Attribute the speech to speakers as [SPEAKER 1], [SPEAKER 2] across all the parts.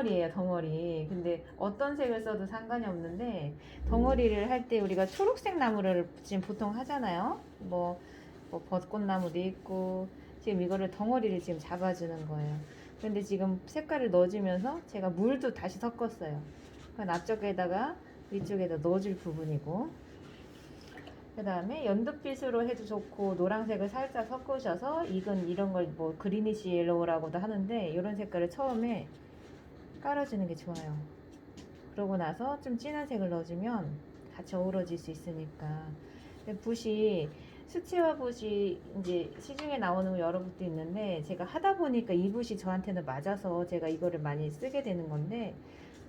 [SPEAKER 1] 덩어리예요, 덩어리. 근데 어떤 색을 써도 상관이 없는데 덩어리를 할 때 우리가 초록색 나무를 지금 보통 하잖아요. 뭐 벚꽃나무도 있고 지금 이거를 덩어리를 지금 잡아주는 거예요. 근데 지금 색깔을 넣어주면서 제가 물도 다시 섞었어요. 그건 앞쪽에다가 위쪽에다 넣어줄 부분이고, 그 다음에 연두빛으로 해도 좋고 노란색을 살짝 섞으셔서 이건 이런 걸 뭐 그리니시 옐로우라고도 하는데 이런 색깔을 처음에 깔아주는 게 좋아요. 그러고 나서 좀 진한 색을 넣어주면 같이 어우러질 수 있으니까. 붓이 수채화 붓이 이제 시중에 나오는 여러 붓도 있는데 제가 하다 보니까 이 붓이 저한테는 맞아서 제가 이거를 많이 쓰게 되는 건데,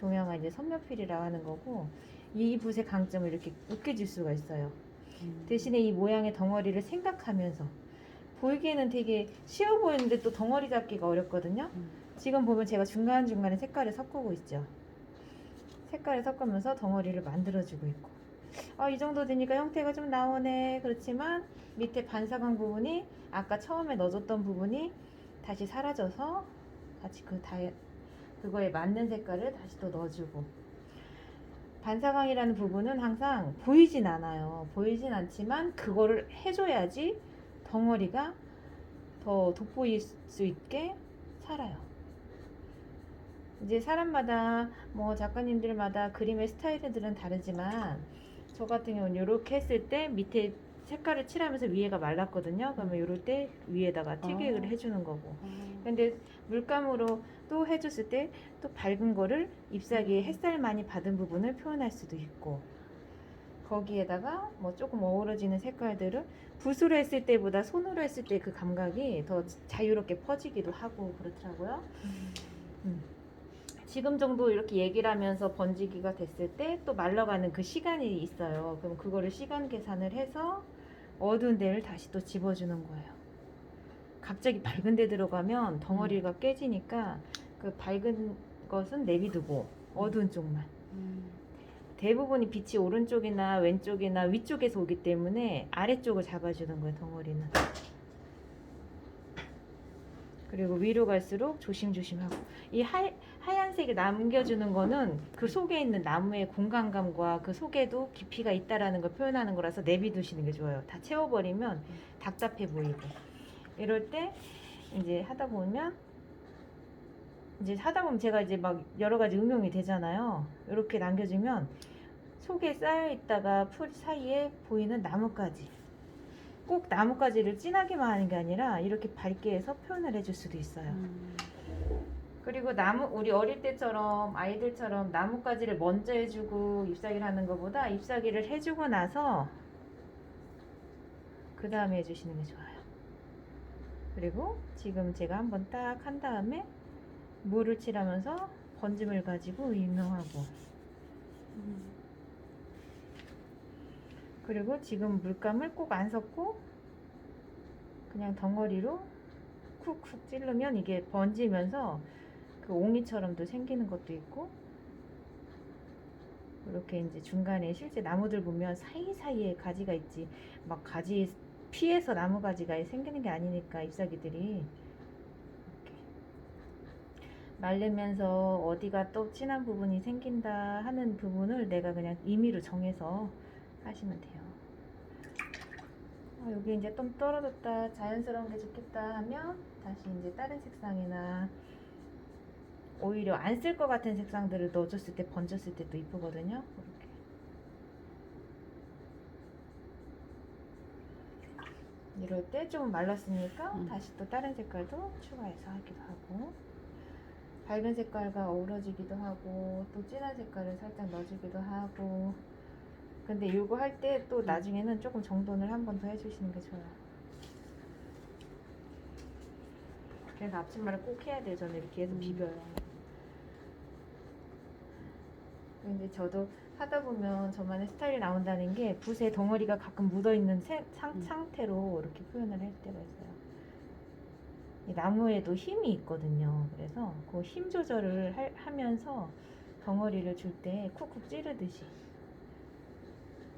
[SPEAKER 1] 동양화 이제 선명필이라고 하는 거고, 이 붓의 강점을 이렇게 으깨줄 수가 있어요. 대신에 이 모양의 덩어리를 생각하면서 보이기에는 되게 쉬워 보이는데 또 덩어리 잡기가 어렵거든요. 지금 보면 제가 중간중간에 색깔을 섞고 있죠. 색깔을 섞으면서 덩어리를 만들어주고 있고, 이 정도 되니까 형태가 좀 나오네. 그렇지만 밑에 반사광 부분이 아까 처음에 넣어줬던 부분이 다시 사라져서 같이 그거에 맞는 색깔을 다시 또 넣어주고, 반사광이라는 부분은 항상 보이진 않아요. 보이진 않지만 그거를 해줘야지 덩어리가 더 돋보일 수 있게 살아요. 이제 사람마다 뭐 작가님들마다 그림의 스타일들은 다르지만 저 같은 경우는 이렇게 했을 때 밑에 색깔을 칠하면서 위에가 말랐거든요. 그러면 이럴 때 위에다가 튀기를 해주는 거고, 근데 물감으로 또 해줬을 때 또 밝은 거를 잎사귀에 햇살 많이 받은 부분을 표현할 수도 있고, 거기에다가 뭐 조금 어우러지는 색깔들을 붓으로 했을 때보다 손으로 했을 때 그 감각이 더 자유롭게 퍼지기도 하고 그렇더라고요. 지금 정도 이렇게 얘기를 하면서 번지기가 됐을 때 또 말라가는 그 시간이 있어요. 그럼 그거를 시간 계산을 해서 어두운 데를 다시 또 집어주는 거예요. 갑자기 밝은 데 들어가면 덩어리가 깨지니까 그 밝은 것은 내비두고 어두운 쪽만. 대부분이 빛이 오른쪽이나 왼쪽이나 위쪽에서 오기 때문에 아래쪽을 잡아주는 거예요, 덩어리는. 그리고 위로 갈수록 조심조심하고, 이 하얀색을 남겨주는 거는 그 속에 있는 나무의 공간감과 그 속에도 깊이가 있다라는 걸 표현하는 거라서 내비두시는 게 좋아요. 다 채워버리면 답답해 보이고. 이럴 때 이제 하다 보면 제가 이제 막 여러 가지 응용이 되잖아요. 이렇게 남겨주면 속에 쌓여 있다가 풀 사이에 보이는 나뭇가지, 꼭 나뭇가지를 진하게만 하는 게 아니라 이렇게 밝게 해서 표현을 해줄 수도 있어요. 그리고 우리 어릴 때처럼 아이들처럼 나뭇가지를 먼저 해주고 잎사귀를 하는 것보다 잎사귀를 해주고 나서 그 다음에 해주시는 게 좋아요. 그리고 지금 제가 한번 딱 한 다음에 물을 칠하면서 번짐을 가지고 임명하고, 그리고 지금 물감을 꼭 안 섞고 그냥 덩어리로 쿡쿡 찌르면 이게 번지면서 그 옹이처럼도 생기는 것도 있고, 이렇게 이제 중간에 실제 나무들 보면 사이사이에 가지가 있지, 막 가지 피해서 나무 가지가 생기는 게 아니니까 잎사귀들이 이렇게 마르면서 어디가 또 진한 부분이 생긴다 하는 부분을 내가 그냥 임의로 정해서 하시면 돼요. 여기 이제 좀 떨어졌다, 자연스러운 게 좋겠다 하면 다시 이제 다른 색상이나 오히려 안 쓸 것 같은 색상들을 넣어줬을 때 번졌을 때 또 이쁘거든요. 이렇게 이럴 때 좀 말랐으니까 다시 또 다른 색깔도 추가해서 하기도 하고, 밝은 색깔과 어우러지기도 하고 또 진한 색깔을 살짝 넣어주기도 하고. 근데 이거 할 때 또 나중에는 조금 정돈을 한 번 더 해주시는 게 좋아요. 그래서 앞치마를 꼭 해야 돼요. 저는 이렇게 해서 비벼요. 근데 저도 하다 보면 저만의 스타일이 나온다는 게 붓에 덩어리가 가끔 묻어있는 상태로 이렇게 표현을 할 때가 있어요. 이 나무에도 힘이 있거든요. 그래서 그 힘 조절을 하면서 덩어리를 줄 때 쿡쿡 찌르듯이,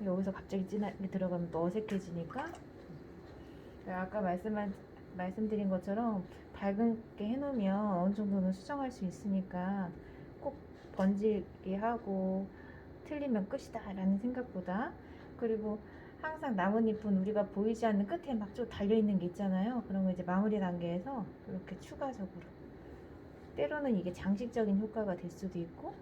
[SPEAKER 1] 여기서 갑자기 진하게 들어가면 또 어색해지니까, 아까 말씀드린 것처럼 밝게 해놓으면 어느 정도는 수정할 수 있으니까 번지게 하고 틀리면 끝이다 라는 생각보다, 그리고 항상 나뭇잎은 우리가 보이지 않는 끝에 막 쭉 달려있는 게 있잖아요. 그런 거 이제 마무리 단계에서 이렇게 추가적으로, 때로는 이게 장식적인 효과가 될 수도 있고.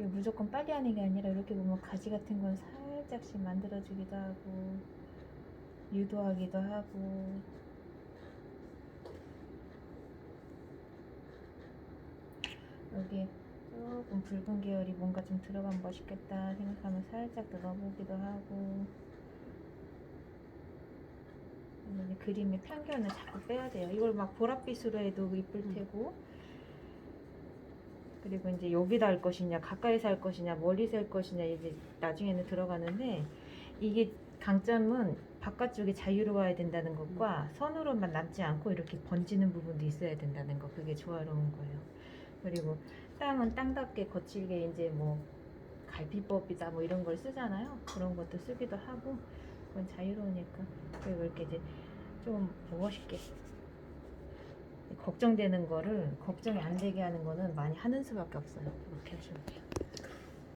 [SPEAKER 1] 무조건 빨리 하는 게 아니라 이렇게 보면 가지 같은 건 살짝씩 만들어주기도 하고 유도하기도 하고. 여기 조금 붉은 계열이 뭔가 좀 들어가면 멋있겠다 생각하면 살짝 넣어보기도 하고. 이제 그림의 편견을 자꾸 빼야 돼요. 이걸 막 보랏빛으로 해도 이쁠 테고, 그리고 이제 여기다 할 것이냐, 가까이서 할 것이냐, 멀리서 할 것이냐, 이제 나중에는 들어가는데, 이게 강점은 바깥쪽이 자유로워야 된다는 것과 선으로만 남지 않고 이렇게 번지는 부분도 있어야 된다는 거, 그게 조화로운 거예요. 그리고 땅은 땅답게 거칠게 이제 뭐 갈피법이다 뭐 이런 걸 쓰잖아요. 그런 것도 쓰기도 하고, 그건 자유로우니까. 그리고 이렇게 이제 좀 멋있게, 걱정되는 거를 걱정이 안 되게 하는 거는 많이 하는 수밖에 없어요. 이렇게 하시면 돼요.